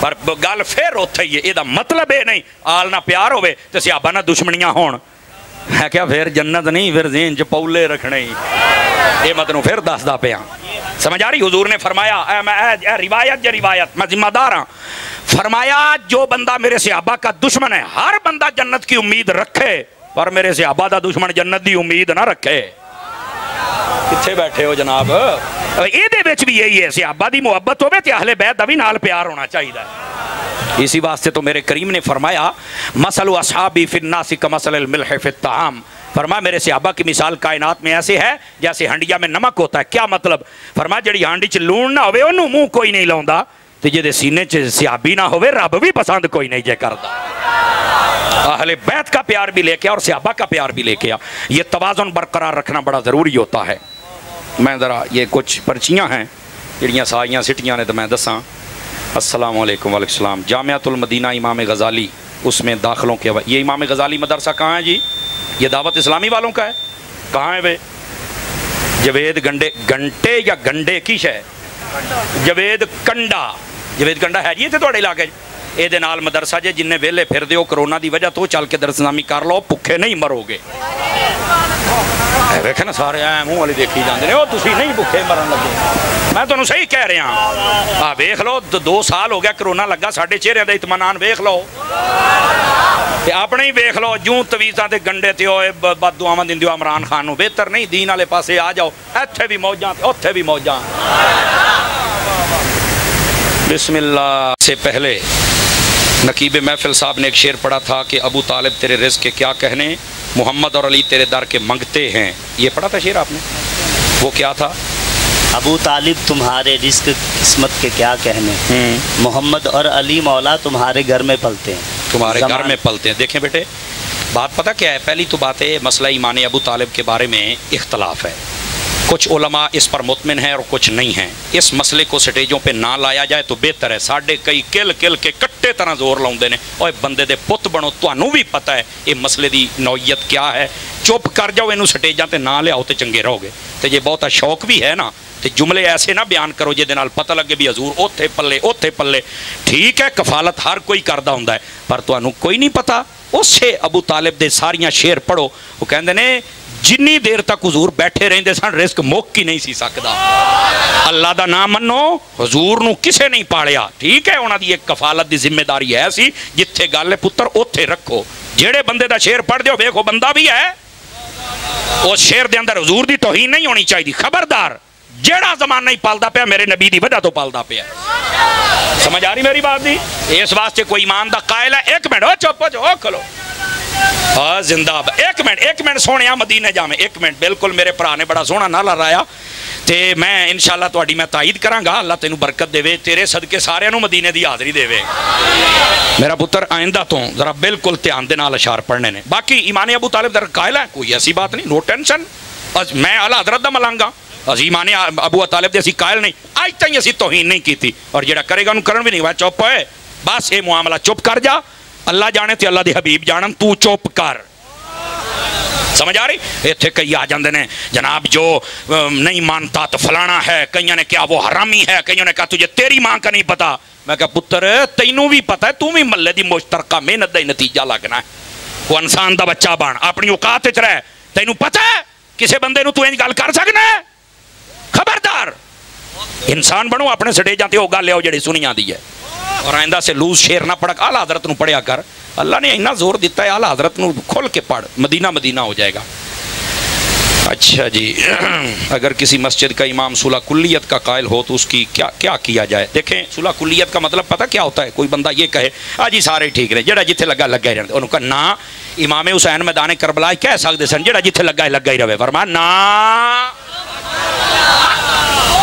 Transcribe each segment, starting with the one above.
پر گل پھر اوتھے ہی ہے، یہ مطلب یہ نہیں آل نہ پیار ہوئے تو صحابہ نہ دشمنیاں ہون ہے کیا، پھر جنت نہیں، پھر ذہن چ پولے رکھنے ہی، یہ مطلب پھر دسدا پیا سمجھ آ رہی۔ حضور نے فرمایا اے روایت یا روایت میں ذمہ دار ہاں، فرمایا جو بندہ میرے صحابہ کا دشمن ہے، ہر بندہ جنت کی امید رکھے پر میرے صحابہ دا دشمن جنت دی امید نہ رکھے۔ کتھے بیٹھے ہو جناب، یہ بھی یہی ہے، صحابہ دی محبت ہوئے تے اہل بیت دا بھی نال پیار ہونا چاہیے۔ اسی واسطے تو میرے کریم نے فرمایا مثل اصحابی فی الناس کمثل الملح فی الطعام، فرمایا میرے صحابہ کی مثال کائنات میں ایسے ہے جیسے ہنڈیا میں نمک ہوتا ہے۔ کیا مطلب؟ فرمایا جڑی ہانڈی چ لون نہ ہوئے انہوں منہ کوئی نہیں لاؤندا، تے جے دے سینے چ صحابی نہ ہوئے رب بھی پسند کوئی نہیں جے کردا۔ اہل بیت کا پیار بھی لے کے اور صحابہ کا پیار بھی لے کے یہ توازن برقرار رکھنا بڑا ضروری ہوتا ہے۔ میں ذرا یہ کچھ پرچیاں ہیں جڑیاں سائیاں سٹیاں نے تو میں دساں۔ السلام علیکم وعلیکم السلام۔ جامعۃ المدینہ امام غزالی، اس میں داخلوں کے یہ امام غزالی مدرسہ کہاں ہے جی؟ یہ دعوت اسلامی والوں کا ہے، کہاں ہے بھائی؟ جوید گھنٹے یا گنڈے کی شے؟ جوید کنڈا، جوید کنڈا ہے جی تے تھوڑے علاقے یہ دے نال مدرسہ جے جن نے ویلے پھر دیو کرونا دی وجہ تو چل کے درس نامی کر لو، بھکھے نہیں مرو گے۔ ویکھے نا سارے منہ والی دیکھی جاندے نے، او تسی نہیں بھکھے مرن لگے، میں تانوں صحیح کہہ رہا ہاں۔ ویکھ لو 2 سال ہو گیا کرونا لگا، ساڈے چہرے دا اطمینان ویکھ لو تے اپنے ہی ویکھ لو، جوں تویزاں تے گنڈے تے ہوئے بد دعاواں دیندے عمران خان نوں، بہتر نہیں دین والے پاسے آ جاؤ، ایتھے بھی موجاں تے اوتھے بھی موجاں۔ بسم اللہ سے پہلے نقیب محفل صاحب نے ایک شعر پڑھا تھا کہ ابو طالب تیرے رزق کے کیا کہنے، محمد اور علی تیرے در کے منگتے ہیں، یہ پڑھا تھا شعر آپ نے؟ وہ کیا تھا؟ ابو طالب تمہارے رزق قسمت کے کیا کہنے، محمد اور علی مولا تمہارے گھر میں پلتے ہیں، تمہارے گھر میں پلتے ہیں۔ دیکھیں بیٹے بات پتہ کیا ہے، پہلی تو بات ہے مسئلہ ایمان ابو طالب کے بارے میں اختلاف ہے، کچھ علماء اس پر مطمئن ہیں اور کچھ نہیں ہیں۔ اس مسئلے کو سٹیجوں پہ نہ لایا جائے تو بہتر ہے۔ ساڑھے کئی کل کے کٹے طرح زور لاؤندے نے، اور بندے دے پت بنو، تانوں بھی پتہ ہے یہ مسئلے دی نوعیت کیا ہے، چپ کر جاؤ، انہوں سٹیجاں تے نہ لے آؤ تے چنگے رہو گے۔ تے یہ بہت شوق بھی ہے نا، تے جملے ایسے نہ بیان کرو جے دے نال پتہ لگے بھی حضور اوتھے پلے۔ ٹھیک ہے کفالت ہر کوئی کردا ہوندا ہے، پر تانوں کوئی نہیں پتہ۔ اسے ابو طالب دے ساریاں شعر پڑھو، وہ کہندے نے جنی دیر تک حضور بیٹھے رہندے سن رزق مک ہی نہیں سی سکدا۔ اللہ دا نام منو، حضور نو کسے نہیں پاڑیا، ٹھیک ہے انہاں دی ایک کفالت دی ذمہ داری ہے سی، جتھے گل پتر اوتھے رکھو۔ جیڑے بندے دا شعر پڑھ دیو ویکھو بندہ بھی ہے، اس شعر دے اندر حضور دی توہین نہیں ہونی چاہیے۔ خبردار جیڑا زمان نہیں پالدا پیا میرے نبی دی وجہ تو پالدا پیا۔ سمجھ آ رہی میری بات دی؟ اس واسطے کوئی ایمان دا قائل ہے، ایک منٹ چپ ہو جاؤ، کھلو زندہ ایک منٹ سونے مدینے جاویں، ایک منٹ بالکل میرے بھرا نے بڑا سونا نعرہ لایا تے میں انشاءاللہ تہاڈی میں تائید کراں گا، اللہ تینوں برکت دے، تیرے صدقے سارے نوں مدینے دی حاضری دے۔ میرا پتر آئندہ تو ذرا بالکل دھیان دے نال اشعار پڑھنے نے۔ باقی ایمان ابو طالب در قائل ہے، کوئی ایسی بات نہیں، نو ٹینشن، میں اعلی حضرت دا ملانگا، ایمان ابو طالب دے اسی قائل نہیں، اج تائیں اسی توہین نہیں کیتی، اور جیڑا کرے گا انہوں کرن بھی نہیں، وہ چپ ہوئے بس، یہ معاملہ چپ کر جا، اللہ جانے تے اللہ دے حبیب جانن، تو چپ کر۔ سمجھ آ رہی؟ ایتھے کئی آ جاندے نے جناب جو نہیں مانتا تو فلانا ہے، کئیوں نے کیا وہ حرامی ہے، کئیوں نے کہا تجھے تیری ماں کا نہیں پتا۔ میں کہا پتر تینوں بھی پتا ہے، تو بھی ملے دی مشترکہ محنت دا ہی نتیجہ لگنا ہے، وہ انسان دا بچہ بان اپنی اوقات وچ رہ، تینوں پتا ہے کسے بندے نوں تو انج گل کر سکنا ہے؟ خبردار انسان بنو، اپنے سٹیجاں تے او گل لیاؤ جڑی سنی آندی ہے، اور آئندہ سے لوز شعر نہ پڑھ، اعلیٰ حضرت نو پڑھیا کر، اللہ نے اتنا زور دیتا ہے، اعلیٰ حضرت نو کھول کے پڑھ، مدینہ مدینہ ہو جائے گا۔ اچھا جی، اگر کسی مسجد کا امام صلح کلیت کا قائل ہو تو اس کی کیا کیا جائے؟ دیکھیں صلح کلیت کا مطلب پتہ کیا ہوتا ہے؟ کوئی بندہ یہ کہے جی سارے ٹھیک رہے، جڑا جتھے لگا لگا ہی رہے، انہوں کہا نا امام حسین میدان کربلا کہہ سکتے سن جڑا جتھے لگا ہی رہے، فرمایا نا،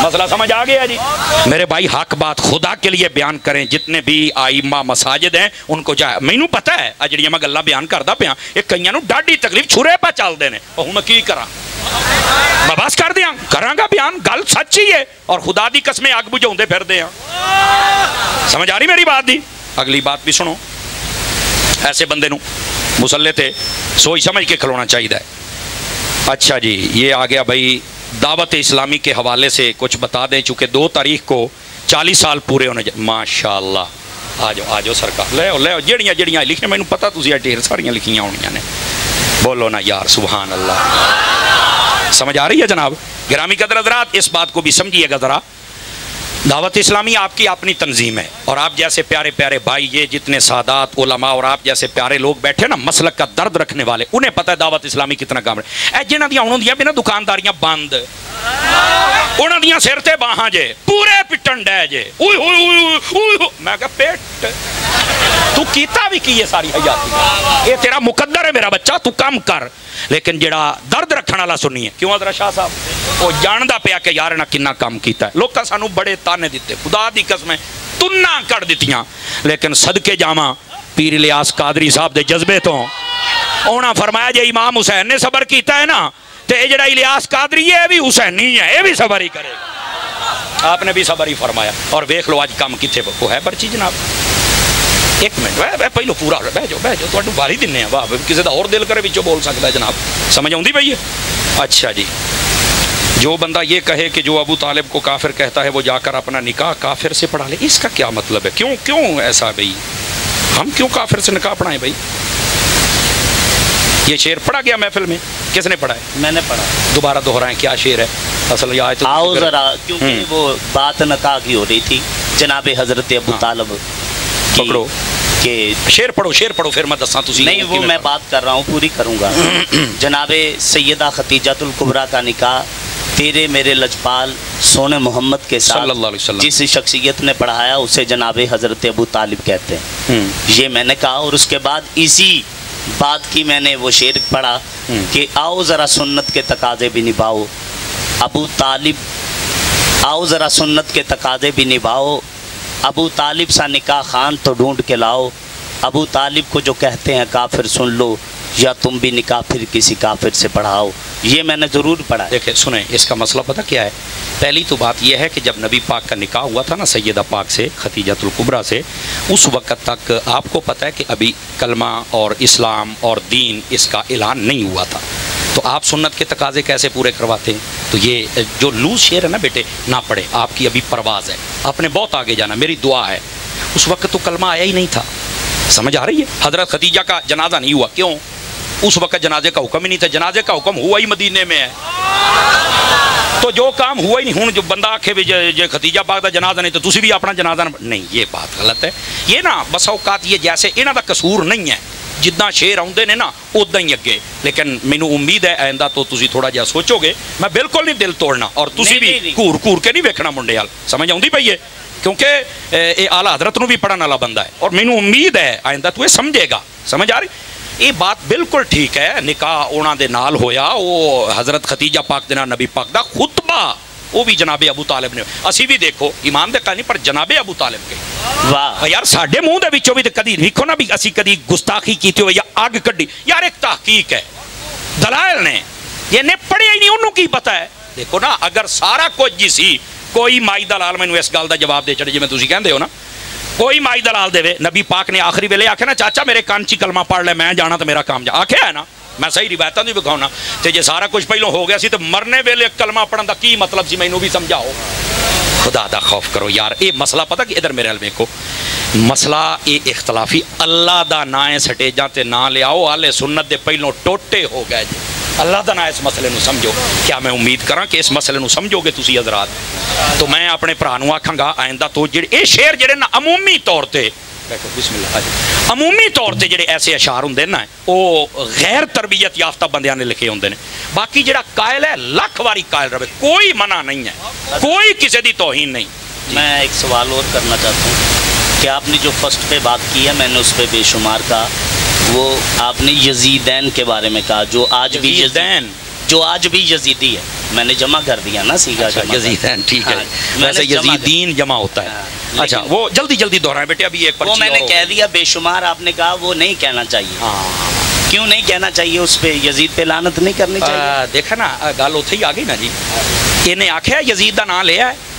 مسئلہ سمجھ آ گیا جی؟ میرے بھائی حق بات خدا کے لیے بیان کریں، جتنے بھی آئمہ مساجد ہیں ان کو جائے، میں نو پتہ ہے اجڑیاں میں گلہ بیان کردہ پیا، ایک کئیاں نو ڈاڈی تکلیف چھرے پا چال دینے، اور میں کی کرا بس کر دیا کرانگا بیان، گل سچ ہی ہے، اور خدا دی قسمیں آگ بجھوں دے پھر دے ہیں۔ سمجھ آ رہی میری بات دی؟ اگلی بات بھی سنو، ایسے بندے نو مسلح تے سوچ سمجھ کے کھلونا چاہیے۔ اچھا جی، یہ آ گیا بھائی دعوت اسلامی کے حوالے سے کچھ بتا دیں، چونکہ 2 تاریخ کو 40 سال پورے ہونے ماشاءاللہ آ جاؤ سرکار لے آؤ جڑیاں لکھیں مینوں پتہ تسی ڈھیر ساریاں لکھیاں ہونیاں نے. بولو نا یار سبحان اللہ. سمجھ آ رہی ہے جناب؟ گرامی قدر حضرات اس بات کو بھی سمجھیے گا ذرا. دعوت اسلامی آپ کی اپنی تنظیم ہے اور آپ جیسے پیارے پیارے بھائی یہ جتنے سادات علماء اور آپ جیسے پیارے لوگ بیٹھے نا مسلک کا درد رکھنے والے انہیں پتہ ہے دعوت اسلامی کتنا کام ہے. جنہاں دیاں ہوں دیاں بھی نا دکانداریاں بند انہاں دیاں سر تے باہاں جے پورے پٹن ڈے جے میں کہا پیٹ تو کیتا بھی کی یہ ساری حیاتی یہ تیرا مقدر ہے میرا بچہ تو کام کر. لیکن جڑا درد رکھنے والا سنی ہے کیوں حضرت شاہ صاحب وہ جاندا پیا کہ یار انہاں کنا کام کیتا ہے. لوکاں سانو بڑے تانے دیتے خدا دی قسمیں تناں کر دتیاں لیکن صدقے جاواں پیر الیاس قادری صاحب دے جذبے تو انہاں فرمایا جے امام حسین نے صبر کیتا ہے نا تے اے جڑا الیاس قادری ہے بھی حسینی ہے یہ بھی صبر ہی کرے گا. آپ نے بھی صبر ہی فرمایا اور دیکھ لو آج کام کتنے وہ ہے پرچی جناب. ایک منٹ پہلو پورا بہ جاؤ تو باری دن ہیں واہ کسی کا اور دل کرے بچوں بول سکتا ہے جناب. سمجھ آؤں پئی ہے؟ اچھا جی جو بندہ یہ کہے کہ جو ابو طالب کو کافر کہتا ہے وہ جا کر اپنا نکاح کافر سے پڑھا لے اس کا کیا مطلب ہے؟ کیوں ایسا بھائی ہم کیوں کافر سے نکاح پڑھائیں بھائی؟ یہ شعر پڑھا گیا محفل میں کس نے پڑھا ہے؟ میں نے پڑھا. دوبارہ دہرائیں کیا شعر ہے اصل آیت؟ آؤ ذرا کیونکہ وہ بات نکاح کی ہو رہی تھی جناب حضرت ابو طالب پکڑو کہ شعر پڑھو پھر میں دساں تسی نہیں وہ میں بات کر رہا ہوں پوری کروں گا. جناب سیدہ خدیجۃ الکبریٰ کا نکاح تیرے میرے لجپال سونے محمد کے ساتھ صلی اللہ علیہ وسلم جس شخصیت نے پڑھایا اسے جناب حضرت ابو طالب کہتے ہیں. یہ میں نے کہا اور اس کے بعد اسی بات کی میں نے وہ شعر پڑھا کہ آؤ ذرا سنت کے تقاضے بھی نبھاؤ ابو طالب آؤ ذرا سنت کے تقاضے بھی نبھاؤ ابو طالب سا نکاح خان تو ڈھونڈ کے لاؤ ابو طالب کو جو کہتے ہیں کافر سن لو یا تم بھی نکاح پھر کسی کافر سے پڑھاؤ. یہ میں نے ضرور پڑھا. دیکھیں سنیں اس کا مسئلہ پتہ کیا ہے؟ پہلی تو بات یہ ہے کہ جب نبی پاک کا نکاح ہوا تھا نا سیدہ پاک سے خدیجۃ الکبریٰ سے اس وقت تک آپ کو پتہ ہے کہ ابھی کلمہ اور اسلام اور دین اس کا اعلان نہیں ہوا تھا. تو آپ سنت کے تقاضے کیسے پورے کرواتے ہیں؟ تو یہ جو لوز شعر ہے نا بیٹے نہ پڑھے آپ کی ابھی پرواز ہے آپ نے بہت آگے جانا میری دعا ہے. اس وقت تو کلمہ آیا ہی نہیں تھا. سمجھ آ رہی ہے؟ حضرت خدیجہ کا جنازہ نہیں ہوا کیوں؟ اس وقت جنازے کا حکم ہی نہیں تھا. جنازے کا حکم ہوا ہی مدینے میں ہے تو جو کام ہوا ہی نہیں. ہوں جو بندہ آکھے بھی جے خدیجہ پاک دا جنازہ نہیں تو تسی بھی اپنا جنازہ نہیں یہ بات غلط ہے. یہ نا بس اوقات یہ جیسے انہاں دا قصور نہیں ہے جدنا شعر آؤندے نے نا ادا ہی اگے. لیکن مینوں امید ہے آئندہ تو تسی تھوڑا جہا سوچو گے. میں بالکل نہیں دل توڑنا اور تسی بھی گور کے نہیں ویکھنا منڈے وال. سمجھ آؤندی پئی ہے؟ کیونکہ یہ اعلیٰ حضرت نو بھی پڑھن والا بندہ ہے اور مینوں امید ہے آئندہ تو یہ سمجھے گا. سمجھ آ رہی؟ یہ بات بالکل ٹھیک ہے. نکاح انہاں دے نال ہویا وہ حضرت خدیجہ پاک دے نال نبی پاک دا خطبہ وہ بھی جناب ابو طالب نے. اسی بھی دیکھو ایمان دے نہیں پر جناب ابو طالب کے واہ یار ساڈے منہ دے وچوں بھی تے کدی دیکھو نا بھی اسی کدی گستاخی کیتی ہو یا اگ کڈی یار ایک تحقیق ہے دلائل نے یہ نے پڑھیا ہی نہیں انہوں کی پتہ ہے. دیکھو نا اگر سارا کچھ جی سی کوئی مائی دلال مینوں اس گل دا جواب دے چڑے جویں تسی کہندے ہو نا کوئی مائی دلال دے نبی پاک نے آخری ویلے آکھے نا چاچا میرے کان چی کلمہ پڑھ لے میں جانا تو میرا کام جا آکھے ہے نا میں صحیح روایتاں دی بکھاؤنا تے جے سارا کچھ پہلوں ہو گیا سی تو مرنے ویلے کلمہ پڑھن دا کی مطلب سی مینوں بھی سمجھاؤ. خدا دا خوف کرو یار. یہ مسئلہ پتہ کہ ادھر میرے علمے کو مسئلہ یہ اختلافی اللہ دا نائیں سٹیجاں تے نہ لے آؤ آلے سنت دے پہلوں ٹوٹے ہو گئے جی. اللہ دا نائیں اس مسئلے نو سمجھو. کیا میں امید کراں کہ اس مسئلے نو سمجھو گے تسی حضرات؟ تو میں اپنے بھرا نو آکھاں گا آئندہ تو جڑے اے شعر جڑے نا عمومی طور تے بسم اللہ عمومی طور تے جڑے ایسے اشعار ہوندے نا او غیر تربیت یافتہ بندیاں نے لکھے ہوندے نے. باقی جڑا قائل ہے لاکھ واری قائل رہے کوئی منع نہیں ہے کوئی کسی دی توہین نہیں. میں ایک سوال اور کرنا چاہتا ہوں کہ آپ نے جو فرسٹ پہ بات کی ہے میں نے اس پہ بے شمار کہا وہ آپ نے یزیدین کے بارے میں کہا جو آج بھی یزیدی ہے. میں نے جمع کر دیا نا سیگا یزیدین ٹھیک ہے ویسے یزیدین جمع ہوتا ہے. اچھا وہ جلدی دہرائیں بیٹے ابھی ایک وہ میں نے کہہ دیا بے شمار. آپ نے کہا وہ نہیں کہنا چاہیے. کیوں نہیں کہنا چاہیے؟ اس پہ یزید پہ لعنت نہیں کرنی چاہیے. دیکھا نا گل اتھے ہی آ گئی نا جی. انہیں آکھیا یزید دا نام لیا ہے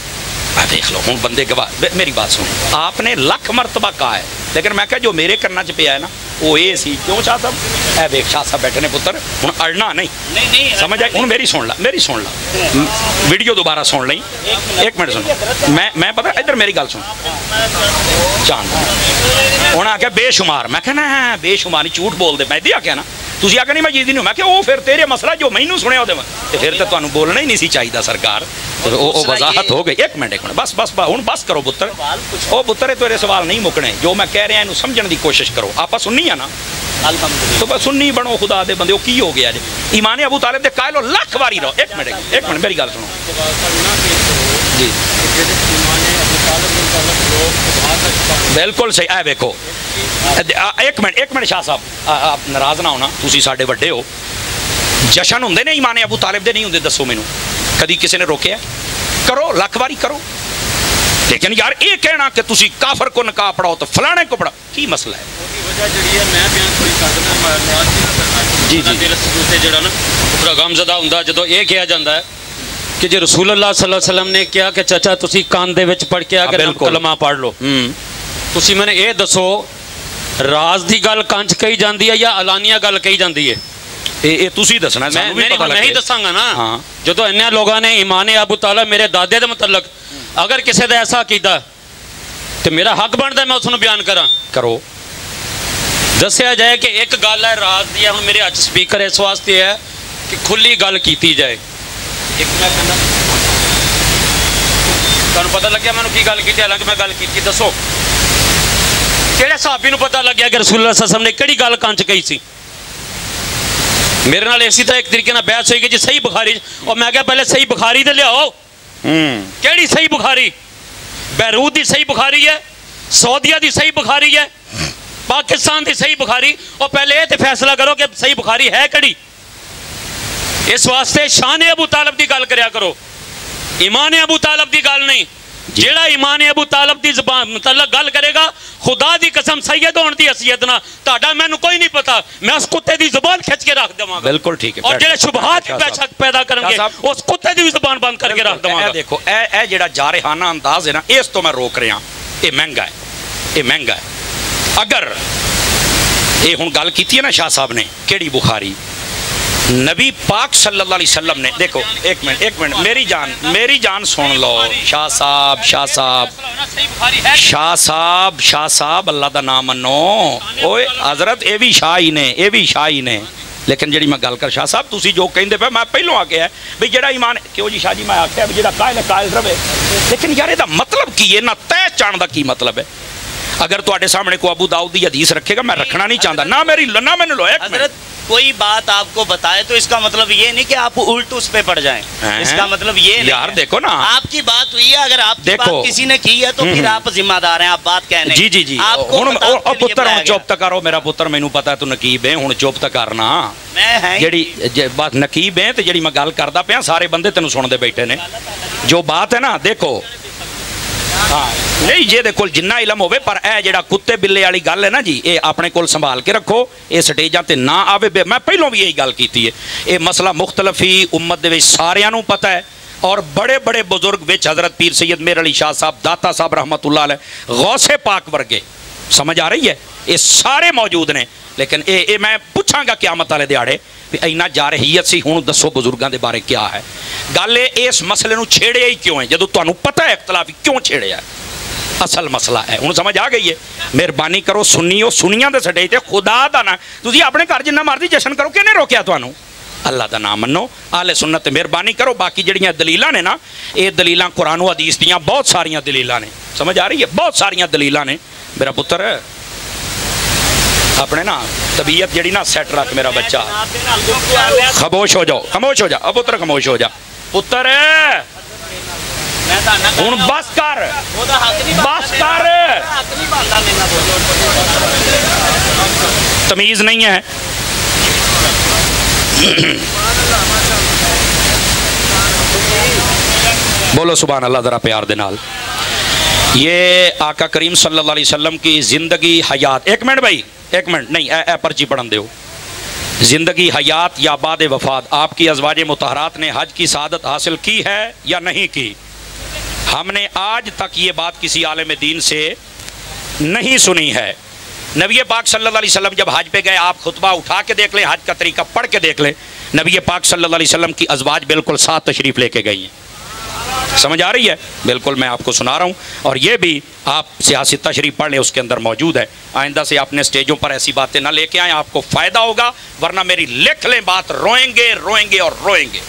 دیکھ لو ہوں بندے گواہ. میری بات سنو آپ نے لاکھ مرتبہ کہا ہے لیکن میں کہا جو میرے کرنا چ پیا ہے نا وہ یہ سی کیوں شاہ صاحب اے دیکھ شاہ صاحب بیٹھے نے پتر ہوں اڑنا نہیں سمجھ آئی. ہوں میری سن لا ویڈیو دوبارہ سن لیں. ایک منٹ سن میں پتہ ادھر میری گل سن چاند انہیں آخیا بے شمار. میں کہنا ہے بے شمار نہیں, جھوٹ بول دے. میں بھی آخیا نا تھی آخیا نہیں میں یزیدی نہیں. میں کہ وہ پھر تیرے مسئلہ جو مینوں سنیا وہ پھر تو تمہیں بولنا ہی نہیں سی چاہیے سرکار. وہ وضاحت ہو گئی. ایک منٹ بس بس ہوں بس کرو پتر. وہ پتر تیرے سوال نہیں مکنے, جو میں کہہ رہا یہ سمجھنے کی کوشش کرو. آپ سننی ہے نا تو بس سننی بنو خدا دے بندے. وہ کی ہو گیا جی ایمان ابو طالب دے قائل ہو لکھ واری رہو. ایک منٹ میری گل سنو جی. بالکل صحیح. اے ویکھو ایک منٹ شاہ صاحب آپ ناراض نہ ہونا, تسی ساڈے وڈے ہو. جشن ہوندے نے ایمان ابو طالب دے نہیں ہوندے؟ دسو مینوں کدی کسی نے روکیا؟ کرو لکھ واری کرو. لیکن یار یہ کہنا کہ تسی کافر کو نکاح پڑھاؤ تو فلانے کو پڑھاؤ, کی مسئلہ ہے؟ جی جی پورا غم زدہ ہوندا جدو یہ کہا جاتا ہے کہ جی رسول اللہ صلی اللہ علیہ وسلم نے کیا کہ چچا تسی کان دے وچ پڑھ کے اگر کلمہ پڑھ لو. تسی میں نے یہ دسو راز دی گل کنچ کہی جاندی ہے یا علانیہ گل کہی جاندی ہے؟ یہ تسی دسنا. میں ہی دساں گا نا. جدو انہاں لوگاں نے ایمان ابو طالب میرے دادے دے متعلق اگر کسی دا ایسا عقیدہ تو میرا حق بنتا ہے میں اس بیان کراں. کرو. دسیا جائے کہ ایک گل ہے راز دی, ہوں میرے ہاتھ سپیکر اس واسطے ہے کہ کھلی گل کیتی جائے. ایک میں کہنا تمہیں پتہ لگیا میں نے کی گل کی, حالانکہ میں گل کی. دسو کہڑے صحابی نو پتہ لگیا کہ رسول اللہ صلی اللہ علیہ وسلم نے کہڑی گل کنچ کہی سی؟ میرے نال اسی طرح ایک طریقے نال بحث ہوئی کہ جی صحیح بخاری, اور میں کہا پہلے صحیح بخاری دے لیاؤ. کیڑی صحیح بخاری؟ بیروت دی صحیح بخاری ہے, سعودیہ دی صحیح بخاری ہے, پاکستان دی صحیح بخاری, اور پہلے یہ فیصلہ کرو کہ صحیح بخاری ہے کیڑی. اس واسطے شان ابو طالب دی گل کریا کرو, ایمان ابو طالب دی گل نہیں. جیڑا ایمان ابو طالب دی زبان متعلق گل کرے گا خدا دی قسم سید ہون دی حیثیت نہ تہاڈا مینوں کوئی نہیں پتا, میں اس کتے دی زبان کھچ کے رکھ دواں گا. بالکل ٹھیک ہے. اور جڑے شبہات پیدا کرن گے اس کتے دی زبان بند کر کے رکھ دواں گا. دیکھو اے جڑا جارحانہ انداز ہے نا, اس تو میں روک رہا. یہ مہنگا ہے, یہ مہنگا ہے. اگر یہ ہوں گل کیتی ہے نا شاہ صاحب نے کیڑی بخاری, نبی پاک صلی اللہ علیہ وسلم نے, دیکھو ایک منٹ میری جان سن لو. شاہ صاحب اللہ دا نام منو. اوے حضرت اے بھی شاہ ہی نے, لیکن جڑی میں گل کر شاہ صاحب تسی جو کہندے پے میں پہلوں آ کے ہے بھئی جڑا ایمان کیوں جی شاہ جی میں آکھیا جڑا قائل رہے, لیکن یار دا مطلب کی ہے نا, تے چان دا کی مطلب ہے؟ اگر تواڈے سامنے کو ابو داؤد دی حدیث رکھے گا میں رکھنا نہیں چاہتا نہ میری لنا میں نے لو. حضرت کوئی بات آپ کو بتائے تو اس کا مطلب یہ نہیں کہ آپ الٹ اس پہ پڑ جائیں. اس کا مطلب یہ نہیں یار دیکھو نا آپ کی بات ہوئی ہے, اگر آپ کی بات کسی نے کی ہے تو پھر آپ ذمہ دار ہیں, آپ بات کہنے. جی جی جی پتر ہوں چپ تک کرو. میرا پتر مینوں پتا ہے تو نقیب ہے, ہوں چپ تک کرنا. جڑی بات نقیب ہے تو جڑی میں گل کردا پیا سارے بندے تینوں سنتے بیٹھے نے. جو بات ہے نا دیکھو نہیں جی دے کول جنہ علم ہوئے, پر اے جڑا کتے بلے والی گل ہے نا جی, اے اپنے کول سنبھال کے رکھو. اے سٹیجاں تے نہ آوے. میں پہلوں بھی یہی گل کیتی ہے. اے مسئلہ مختلف ہی امت دے وچ ساریاں نوں پتہ ہے, اور بڑے بڑے بزرگ وچ حضرت پیر سید میر علی شاہ صاحب داتا صاحب رحمت اللہ علیہ, غوث پاک ورگے, سمجھ آ رہی ہے, یہ سارے موجود نے. لیکن اے میں پوچھاں گا قیامت والے دیہاڑے بھی اینا جارحیت سی ہوں دسو بزرگاں دے بارے کیا ہے گل. اس مسئلے نوں چھیڑیا ہی کیوں ہے جدوں تانوں پتہ ہے اختلاف کیوں چھیڑیا ہے؟ اصل مسئلہ ہے ہوں سمجھ آ گئی ہے. مہربانی کرو سنیو سنیاں دے سٹیج تے خدا دا نا تسی اپنے گھر جنہ مرضی جشن کرو, کہنے روکیا تانوں؟ اللہ دا نام منو, اہل سنت تے مہربانی کرو. باقی جڑیاں دلیلاں نے نا یہ دلیلاں قرآن و حدیث دیاں بہت ساریاں دلیلاں نے, سمجھ آ رہی ہے, بہت ساریاں دلیلاں نے. میرا پتر اپنے نا طبیعت جڑی نا سیٹ رکھ میرا بچہ. خاموش ہو جاؤ, خاموش ہو جا پتر, خاموش ہو جا پتر. ہوں بس کر بس کر, تمیز نہیں ہے. بولو سبحان اللہ ذرا پیار دے نال. یہ آقا کریم صلی اللہ علیہ وسلم کی زندگی حیات, ایک منٹ بھائی ایک منٹ نہیں, اے پرچی پڑھن دیو. زندگی حیات یا بعد وفات آپ کی ازواج مطہرات نے حج کی سعادت حاصل کی ہے یا نہیں کی؟ ہم نے آج تک یہ بات کسی عالم دین سے نہیں سنی ہے. نبی پاک صلی اللہ علیہ وسلم جب حج پہ گئے آپ خطبہ اٹھا کے دیکھ لیں, حج کا طریقہ پڑھ کے دیکھ لیں, نبی پاک صلی اللہ علیہ وسلم کی ازواج بالکل ساتھ تشریف لے کے گئی ہیں. سمجھ آ رہی ہے؟ بالکل میں آپ کو سنا رہا ہوں، اور یہ بھی آپ سیاسی تشریح پڑھ لیں، اس کے اندر موجود ہے۔ آئندہ سے اپنے سٹیجوں پر ایسی باتیں نہ لے کے آئیں، آپ کو فائدہ ہوگا، ورنہ میری لکھ لیں بات، روئیں گے روئیں گے اور روئیں گے۔